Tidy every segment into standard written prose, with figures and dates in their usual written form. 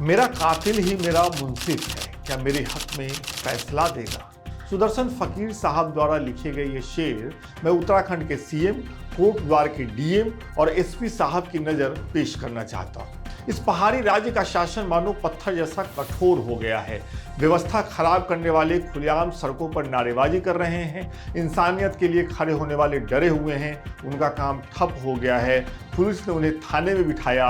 मेरा कातिल ही मेरा मुंसिफ है, क्या मेरे हक में फैसला देगा। सुदर्शन फकीर साहब द्वारा लिखे गए ये शेर मैं उत्तराखंड के सीएम, कोटद्वार के डीएम और एसपी साहब की नजर पेश करना चाहता हूँ। इस पहाड़ी राज्य का शासन मानो पत्थर जैसा कठोर हो गया है। व्यवस्था खराब करने वाले खुलेआम सड़कों पर नारेबाजी कर रहे हैं। इंसानियत के लिए खड़े होने वाले डरे हुए हैं। उनका काम ठप हो गया है। पुलिस ने उन्हें थाने में बिठाया,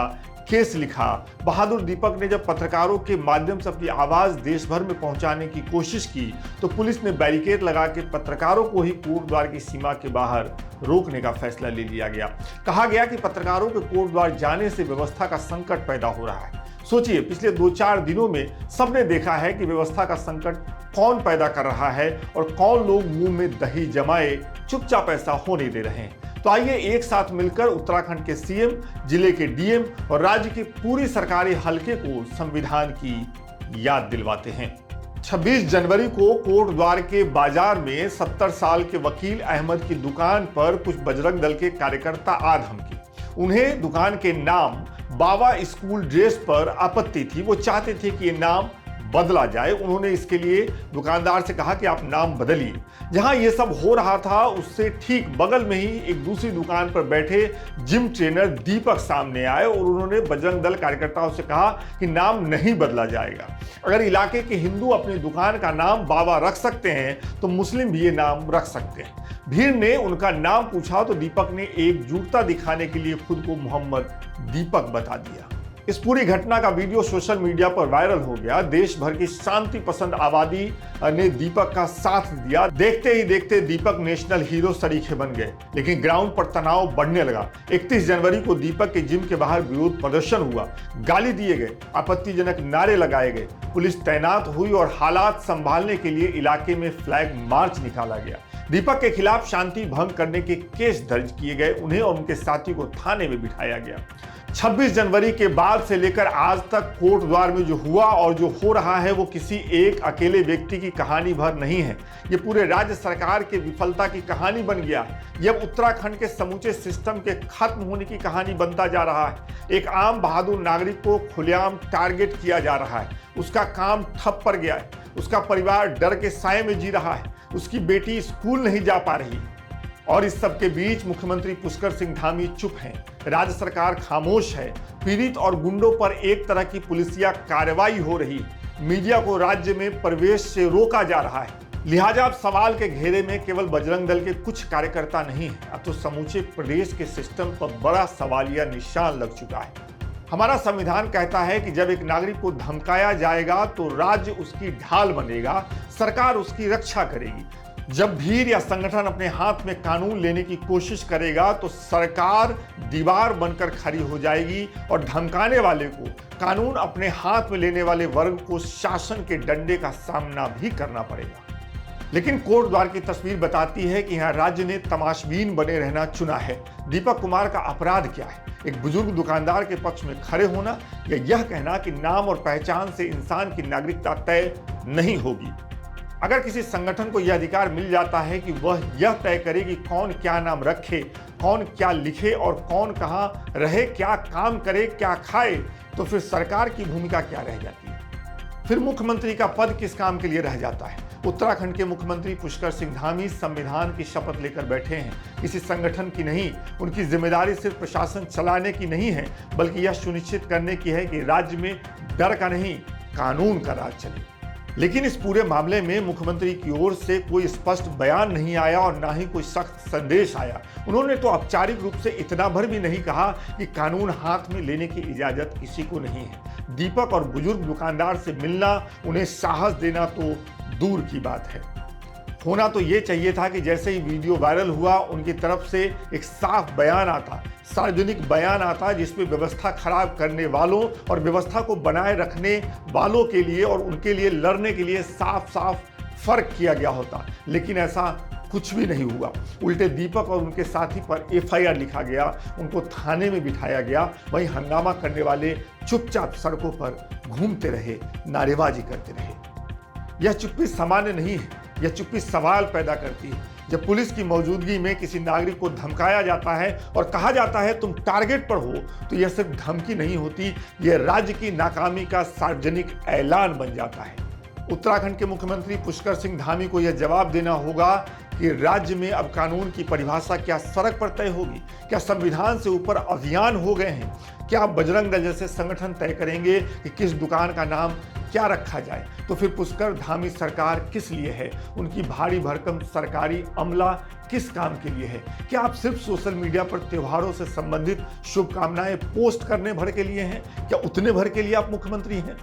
केस लिखा। बहादुर दीपक ने जब पत्रकारों के माध्यम से अपनी आवाज देश भर में पहुंचाने की कोशिश की तो पुलिस ने बैरिकेड लगा के पत्रकारों को ही कोटद्वार की सीमा के बाहर रोकने का फैसला ले लिया गया। कहा गया कि पत्रकारों के कोटद्वार जाने से व्यवस्था का संकट पैदा हो रहा है। सोचिए, पिछले 2-4 दिनों में सबने देखा है कि व्यवस्था का संकट कौन पैदा कर रहा है और कौन लोग मुंह में दही जमाए चुपचाप ऐसा होने दे रहे हैं। तो आइए एक साथ मिलकर उत्तराखंड के सीएम, जिले के डीएम और राज्य की पूरी सरकारी हलके को संविधान की याद दिलवाते हैं। 26 जनवरी को कोटद्वार के बाजार में 70 साल के वकील अहमद की दुकान पर कुछ बजरंग दल के कार्यकर्ता आ धमके। उन्हें दुकान के नाम बाबा स्कूल ड्रेस पर आपत्ति थी। वो चाहते थे कि ये नाम बदला जाए। उन्होंने इसके लिए दुकानदार से कहा कि आप नाम बदलिए। जहां ये सब हो रहा था उससे ठीक बगल में ही एक दूसरी दुकान पर बैठे जिम ट्रेनर दीपक सामने आए और उन्होंने बजरंग दल कार्यकर्ताओं से कहा कि नाम नहीं बदला जाएगा। अगर इलाके के हिंदू अपनी दुकान का नाम बाबा रख सकते हैं तो मुस्लिम भी ये नाम रख सकते हैं। भीड़ ने उनका नाम पूछा तो दीपक ने एकजुटता दिखाने के लिए खुद को मोहम्मद दीपक बता दिया। इस पूरी घटना का वीडियो सोशल मीडिया पर वायरल हो गया। देश भर की शांति पसंद आबादी ने दीपक का साथ दिया। देखते ही देखते दीपक नेशनल हीरो सरीखे बन गए। लेकिन ग्राउंड पर तनाव बढ़ने लगा। 31 जनवरी को दीपक के जिम के बाहर विरोध प्रदर्शन हुआ। गाली दिए गए, आपत्तिजनक नारे लगाए गए। पुलिस तैनात हुई और हालात संभालने के लिए इलाके में फ्लैग मार्च निकाला गया। दीपक के खिलाफ शांति भंग करने के केस दर्ज किए गए। उन्हें और उनके साथी को थाने में बिठाया गया। 26 जनवरी के बाद से लेकर आज तक कोटद्वार में जो हुआ और जो हो रहा है वो किसी एक अकेले व्यक्ति की कहानी भर नहीं है। ये पूरे राज्य सरकार की विफलता की कहानी बन गया है। ये अब उत्तराखंड के समूचे सिस्टम के खत्म होने की कहानी बनता जा रहा है। एक आम बहादुर नागरिक को खुलेआम टारगेट किया जा रहा है। उसका काम ठप पड़ गया है। उसका परिवार डर के साए में जी रहा है। उसकी बेटी स्कूल नहीं जा पा रही और इस सब के बीच मुख्यमंत्री पुष्कर सिंह धामी चुप हैं। राज्य सरकार खामोश है। पीड़ित और गुंडों पर एक तरह की पुलिसिया कार्रवाई हो रही। मीडिया को राज्य में प्रवेश से रोका जा रहा है। लिहाजा अब सवाल के घेरे में केवल बजरंग दल के कुछ कार्यकर्ता नहीं है, अब तो समूचे प्रदेश के सिस्टम पर बड़ा सवालिया निशान लग चुका है। हमारा संविधान कहता है कि जब एक नागरिक को धमकाया जाएगा तो राज्य उसकी ढाल बनेगा, सरकार उसकी रक्षा करेगी। जब भीड़ या संगठन अपने हाथ में कानून लेने की कोशिश करेगा तो सरकार दीवार बनकर खड़ी हो जाएगी और धमकाने वाले को, कानून अपने हाथ में लेने वाले वर्ग को शासन के डंडे का सामना भी करना पड़ेगा। लेकिन कोटद्वार की तस्वीर बताती है कि यहाँ राज्य ने तमाशबीन बने रहना चुना है। दीपक कुमार का अपराध क्या है? एक बुजुर्ग दुकानदार के पक्ष में खड़े होना या यह कहना कि नाम और पहचान से इंसान की नागरिकता तय नहीं होगी। अगर किसी संगठन को यह अधिकार मिल जाता है कि वह यह तय करे कि कौन क्या नाम रखे, कौन क्या लिखे और कौन कहाँ रहे, क्या काम करे, क्या खाए, तो फिर सरकार की भूमिका क्या रह जाती है? फिर मुख्यमंत्री का पद किस काम के लिए रह जाता है? उत्तराखंड के मुख्यमंत्री पुष्कर सिंह धामी संविधान की शपथ लेकर बैठे हैं। किसी संगठन की नहीं। उनकी जिम्मेदारी सिर्फ प्रशासन चलाने की नहीं है, बल्कि यह सुनिश्चित करने की है कि राज्य में डर का नहीं, कानून का राज चले। लेकिन इस पूरे मामले में मुख्यमंत्री की ओर से कोई स्पष्ट बयान नहीं आया और ना ही कोई सख्त संदेश आया। उन्होंने तो औपचारिक रूप से इतना भर भी नहीं कहा कि कानून हाथ में लेने की इजाजत किसी को नहीं है। दीपक और बुजुर्ग दुकानदार से मिलना, उन्हें साहस देना तो दूर की बात है। होना तो ये चाहिए था कि जैसे ही वीडियो वायरल हुआ उनकी तरफ से एक साफ बयान आता, सार्वजनिक बयान आता जिसमें व्यवस्था खराब करने वालों और व्यवस्था को बनाए रखने वालों के लिए और उनके लिए लड़ने के लिए साफ साफ फर्क किया गया होता। लेकिन ऐसा कुछ भी नहीं हुआ। उल्टे दीपक और उनके साथी पर एफआईआर लिखा गया, उनको थाने में बिठाया गया। वहीं हंगामा करने वाले चुपचाप सड़कों पर घूमते रहे, नारेबाजी करते रहे। यह चुप्पी सामान्य नहीं है। यह चुप्पी सवाल पैदा करती है। जब पुलिस की मौजूदगी में किसी नागरिक को धमकाया जाता है और कहा जाता है तुम टारगेट पर हो, तो यह सिर्फ धमकी नहीं होती, यह राज्य की नाकामी का सार्वजनिक ऐलान बन जाता है। उत्तराखंड के मुख्यमंत्री पुष्कर सिंह धामी को यह जवाब देना होगा कि राज्य में अब कानून की परिभाषा क्या सड़क पर तय होगी, क्या संविधान से ऊपर अभियान हो गए हैं, क्या बजरंग दल जैसे संगठन तय करेंगे कि किस दुकान का नाम क्या रखा जाए। तो फिर पुष्कर धामी सरकार किस लिए है, उनकी भारी भरकम सरकारी अमला किस काम के लिए है? क्या आप सिर्फ सोशल मीडिया पर त्योहारों से संबंधित शुभकामनाएं पोस्ट करने भर के लिए हैं? क्या उतने भर के लिए आप मुख्यमंत्री हैं?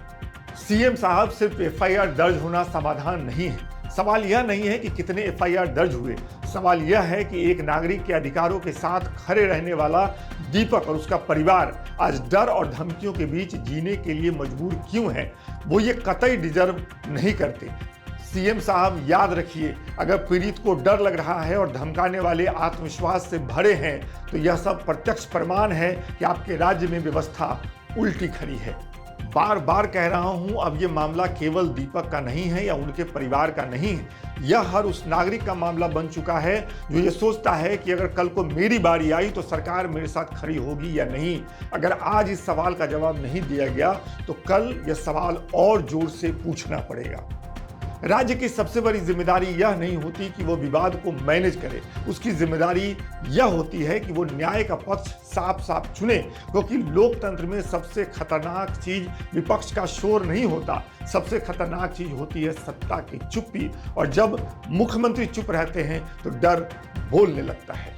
सीएम साहब, सिर्फ एफआईआर दर्ज होना समाधान नहीं है। सवाल यह नहीं है कि कितने एफआईआर दर्ज हुए, सवाल यह है कि एक नागरिक के अधिकारों के साथ खड़े रहने वाला दीपक और उसका परिवार आज डर और धमकियों के बीच जीने के लिए मजबूर क्यों है। वो ये कतई डिजर्व नहीं करते। सीएम साहब, याद रखिए, अगर पीड़ित को डर लग रहा है और धमकाने वाले आत्मविश्वास से भरे हैं, तो यह सब प्रत्यक्ष प्रमाण है कि आपके राज्य में व्यवस्था उल्टी खड़ी है। बार बार कह रहा हूं, अब ये मामला केवल दीपक का नहीं है या उनके परिवार का नहीं है, यह हर उस नागरिक का मामला बन चुका है जो ये सोचता है कि अगर कल को मेरी बारी आई तो सरकार मेरे साथ खड़ी होगी या नहीं। अगर आज इस सवाल का जवाब नहीं दिया गया तो कल यह सवाल और जोर से पूछना पड़ेगा। राज्य की सबसे बड़ी जिम्मेदारी यह नहीं होती कि वो विवाद को मैनेज करे, उसकी जिम्मेदारी यह होती है कि वो न्याय का पक्ष साफ साफ चुने, क्योंकि लोकतंत्र में सबसे खतरनाक चीज विपक्ष का शोर नहीं होता, सबसे खतरनाक चीज होती है सत्ता की चुप्पी। और जब मुख्यमंत्री चुप रहते हैं तो डर बोलने लगता है।